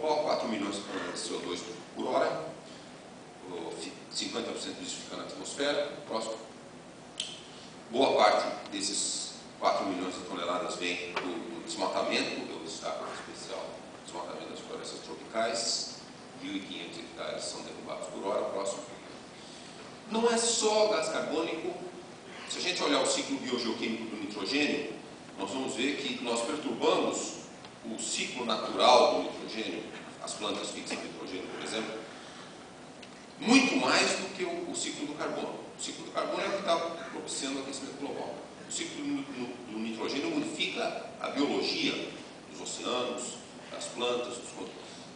global, 4 milhões de toneladas de CO2 por hora, 50% disso fica na atmosfera. Próximo. Boa parte desses 4 milhões de toneladas vem do desmatamento, eu destaco em especial o desmatamento das florestas tropicais, 1.500 hectares são derrubados por hora. Próximo. Não é só gás carbônico. Se a gente olhar o ciclo biogeoquímico do nitrogênio, nós vamos ver que nós perturbamos o ciclo natural do nitrogênio, as plantas fixam nitrogênio, por exemplo, muito mais do que o ciclo do carbono. O ciclo do carbono é o que está propiciando o aquecimento global. O ciclo do nitrogênio modifica a biologia dos oceanos, das plantas,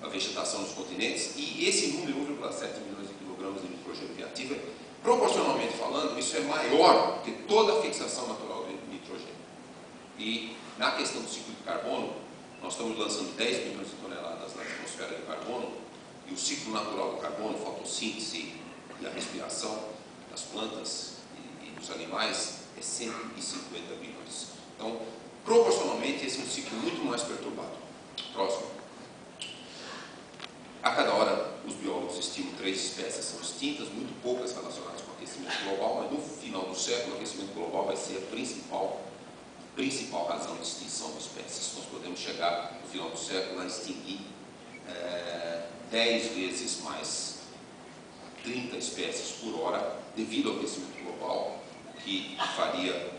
a vegetação dos continentes, e esse número, 1,7 milhões de quilogramas de nitrogênio que ativa, proporcionalmente falando, isso é maior que toda a fixação natural de nitrogênio. E na questão do ciclo de carbono, nós estamos lançando 10 milhões de toneladas na atmosfera de carbono, e o ciclo natural do carbono, fotossíntese e a respiração das plantas e dos animais, é 150 bilhões. Então, proporcionalmente, esse é um ciclo muito mais perturbado. Próximo. A cada hora, os biólogos estimam 3 espécies são extintas, muito poucas relacionadas com o aquecimento global, mas no final do século, o aquecimento global vai ser a principal razão de extinção de espécies. Nós podemos chegar, no final do século, a extinguir 10 vezes mais, 30 espécies por hora, devido ao aquecimento global, que faria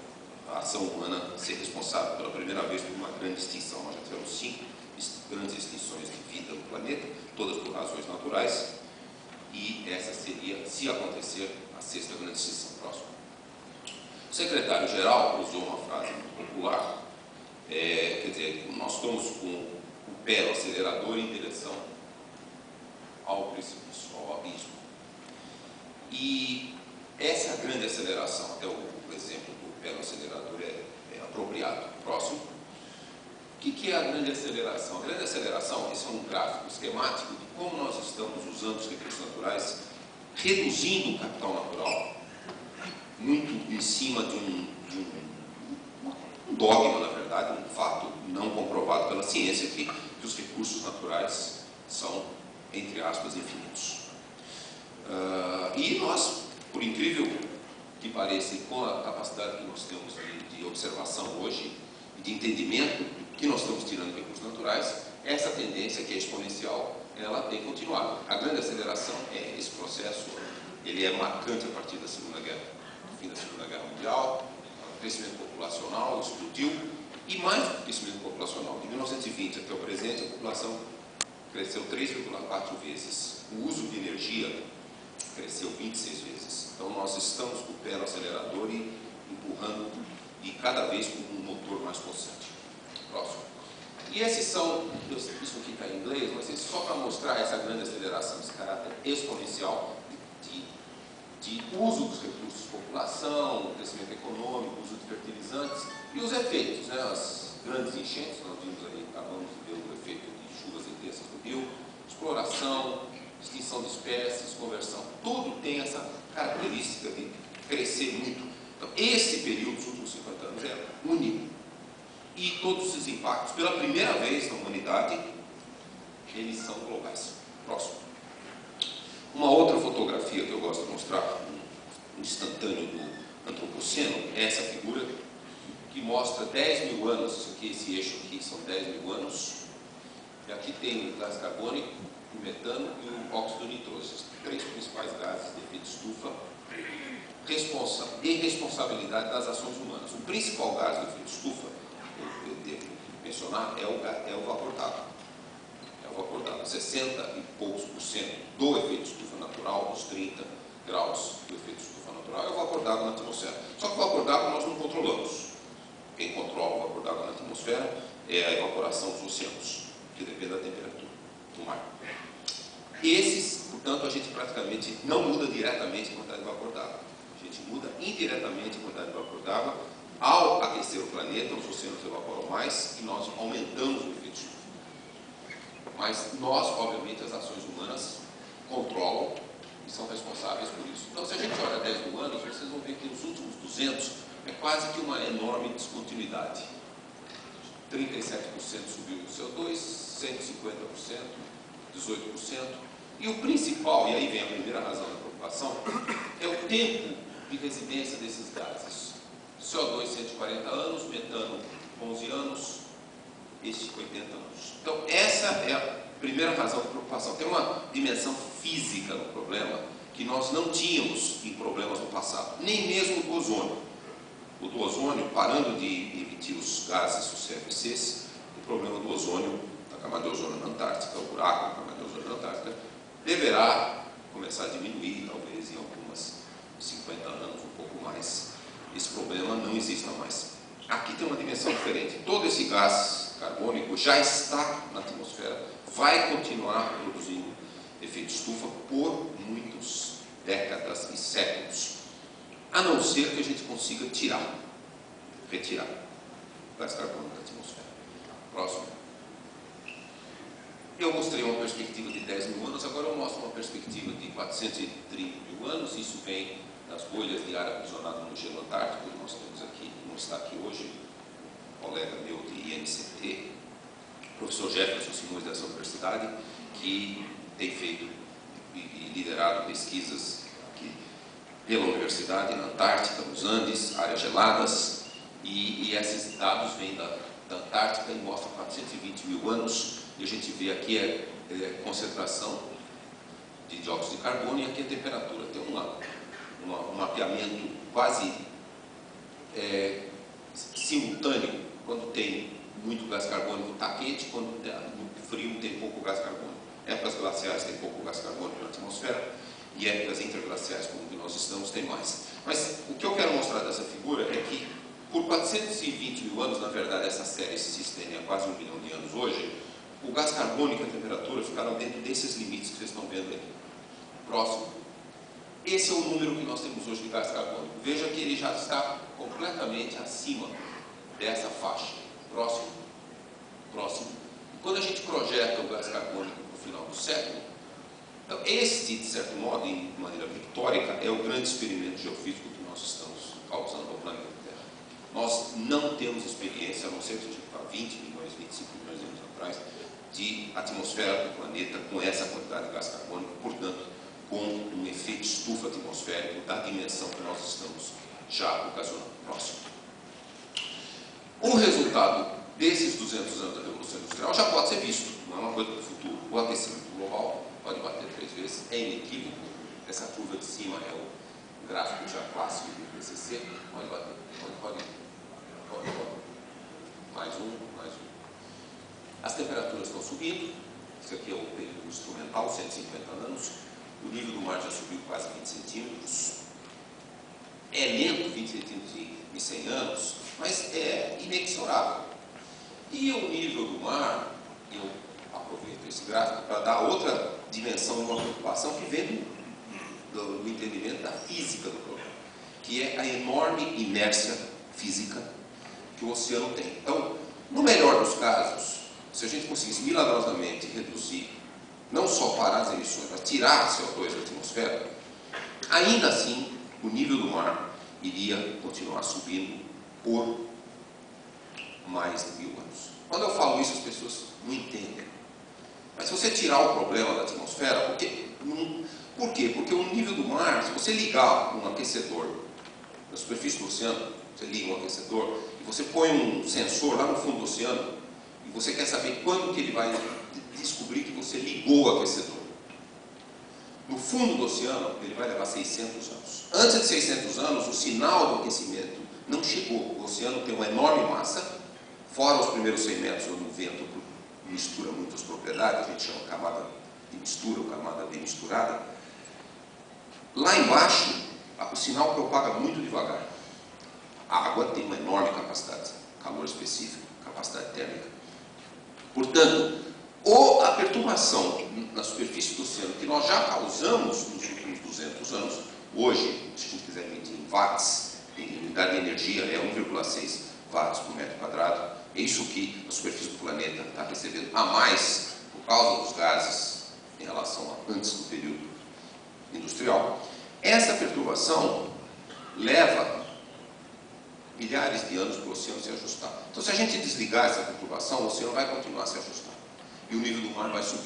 a ação humana ser responsável pela primeira vez por uma grande extinção. Nós já tivemos 5 grandes extinções de vida no planeta, todas por razões naturais, e essa seria, se acontecer, a 6ª grande extinção. Próxima. O secretário-geral usou uma frase muito popular, quer dizer, nós estamos com o pé no acelerador em direção ao precipício, ao abismo. E essa é a grande aceleração, até o exemplo do pé no acelerador é apropriado. Próximo. O que é a grande aceleração? A grande aceleração, esse é um gráfico esquemático de como nós estamos usando os recursos naturais, reduzindo o capital natural, muito em cima de um dogma, na verdade, um fato não comprovado pela ciência, que os recursos naturais são, entre aspas, infinitos. E nós, por incrível que pareça, com a capacidade que nós temos de observação hoje, e de entendimento que nós estamos tirando de recursos naturais, essa tendência, que é exponencial, ela tem continuado. A grande aceleração é esse processo, ele é marcante a partir da Segunda Guerra, do fim da Segunda Guerra Mundial, o crescimento populacional explodiu, e mais do que o crescimento populacional, de 1920 até o presente, a população cresceu 3,4 vezes. O uso de energia cresceu 26 vezes. Então, nós estamos com o pé no acelerador e empurrando, e cada vez com um motor mais constante. Próximo. E esses são, isso aqui está em inglês, mas só para mostrar essa grande aceleração, esse caráter exponencial de uso dos recursos, população, crescimento econômico, uso de fertilizantes e os efeitos, né? As grandes enchentes, nós vimos aí, acabamos de ver o efeito de chuvas intensas do Rio, exploração, extinção de espécies, conversão, tudo tem essa característica de crescer muito. Então, esse período dos últimos 50 anos é único. E todos esses impactos, pela primeira vez na humanidade, eles são globais. Próximo. Uma outra fotografia que eu gosto de mostrar, um instantâneo do antropoceno, é essa figura que mostra 10 mil anos, isso aqui, esse eixo aqui são 10 mil anos, e aqui tem o gás carbônico, o metano e o óxido nitroso, esses 3 principais gases de efeito estufa, e responsabilidade das ações humanas. O principal gás de efeito estufa, eu devo mencionar, é o vapor d'água. É o vapor d'água. 60 e poucos % do efeito estufa natural, dos 30 graus do efeito estufa natural, é o vapor d'água na atmosfera. Só que o vapor d'água nós não controlamos. Quem controla o vapor d'água na atmosfera é a evaporação dos oceanos, que depende da temperatura do mar. Esses, portanto, a gente praticamente não muda diretamente a quantidade de vapor d'água. A gente muda indiretamente a quantidade de vapor d'água. Ao aquecer o planeta, os oceanos evaporam mais e nós aumentamos o efeito estufa. Mas nós, obviamente, as ações humanas controlam e são responsáveis por isso. Então, se a gente olha 10 mil anos, vocês vão ver que nos últimos 200 é quase que uma enorme descontinuidade. 37% subiu o CO2, 150% 18%. E o principal, e aí vem a primeira razão da preocupação, é o tempo de residência desses gases. CO2, 140 anos, metano, 11 anos, este 80 anos. Então, essa é a primeira razão de preocupação. Tem uma dimensão física no problema que nós não tínhamos em problemas no passado, nem mesmo do ozônio. O do ozônio, parando de emitir os gases, os CFCs, o problema do ozônio, da camada de ozônio na Antártica, o buraco da camada de ozônio na Antártica, deverá começar a diminuir, talvez em algumas 50 anos, um pouco mais. Esse problema não exista mais. Aqui tem uma dimensão diferente. Todo esse gás carbônico já está na atmosfera, vai continuar produzindo efeito estufa por muitas décadas e séculos, a não ser que a gente consiga retirar o gás carbônico da atmosfera. Próximo. Eu mostrei uma perspectiva de 10 mil anos, agora eu mostro uma perspectiva de 430 mil anos. Isso vem das bolhas de ar aprisionado no gelo antártico, que nós temos aqui, não está aqui hoje, um colega meu de INCT, professor Jefferson Simões dessa universidade, que tem feito e liderado pesquisas aqui pela universidade na Antártica, nos Andes, áreas geladas, e esses dados vêm da Antártica e mostram 420 mil anos, e a gente vê aqui a concentração de dióxido de carbono e aqui a temperatura. Tem um mapeamento quase simultâneo. Quando tem muito gás carbônico está quente, quando está muito frio tem pouco gás carbônico. Épocas glaciais tem pouco gás carbônico na atmosfera e épocas interglaciais, como que nós estamos, tem mais. Mas o que eu quero mostrar dessa figura é que por 420 mil anos, na verdade essa série se estende há quase 1 bilhão de anos hoje, o gás carbônico e a temperatura ficaram dentro desses limites que vocês estão vendo aqui. Próximo. Esse é o número que nós temos hoje de gás carbônico. Veja que ele já está completamente acima dessa faixa. Próximo. Próximo. Quando a gente projeta o gás carbônico no final do século, então, este, de certo modo, de maneira pictórica, é o grande experimento geofísico que nós estamos causando ao planeta Terra. Nós não temos experiência, a não ser que a gente está 20 milhões, 25 milhões de anos atrás, de atmosfera do planeta com essa quantidade de gás carbônico, portanto, com um efeito estufa atmosférico da dimensão que nós estamos já ocasionando. Próximo. O resultado desses 200 anos da Revolução Industrial já pode ser visto, não é uma coisa do futuro. O aquecimento global pode bater 3 vezes, é inequívoco. Essa curva de cima é o gráfico já clássico do IPCC. Pode bater, pode. Mais um. As temperaturas estão subindo. Isso aqui é o período instrumental, 150 anos. O nível do mar já subiu quase 20 centímetros. É lento, 20 centímetros em 100 anos, mas é inexorável. E o nível do mar, eu aproveito esse gráfico para dar outra dimensão de uma preocupação que vem do entendimento da física do problema, que é a enorme inércia física que o oceano tem. Então, no melhor dos casos, se a gente conseguisse milagrosamente reduzir, não só parar as emissões, mas tirar CO2 da atmosfera, ainda assim, o nível do mar iria continuar subindo por mais de 1000 anos. Quando eu falo isso, as pessoas não entendem. Mas se você tirar o problema da atmosfera, por quê? Porque o nível do mar, se você ligar um aquecedor na superfície do oceano, você liga um aquecedor e você põe um sensor lá no fundo do oceano e você quer saber quando que ele vai descobrir que você ligou o aquecedor. No fundo do oceano, ele vai levar 600 anos. Antes de 600 anos, o sinal do aquecimento não chegou. O oceano tem uma enorme massa, fora os primeiros 100 metros, onde o vento mistura muitas propriedades, a gente chama camada de mistura ou camada bem misturada. Lá embaixo, o sinal propaga muito devagar. A água tem uma enorme capacidade, calor específico, capacidade térmica. Portanto, a perturbação na superfície do oceano que nós já causamos nos últimos 200 anos, hoje, se a gente quiser medir em watts, em unidade de energia, é 1,6 watts por metro quadrado. É isso que a superfície do planeta está recebendo a mais por causa dos gases em relação a antes do período industrial. Essa perturbação leva milhares de anos para o oceano se ajustar. Então, se a gente desligar essa perturbação, o oceano vai continuar a se ajustar. E o nível do mar vai subir.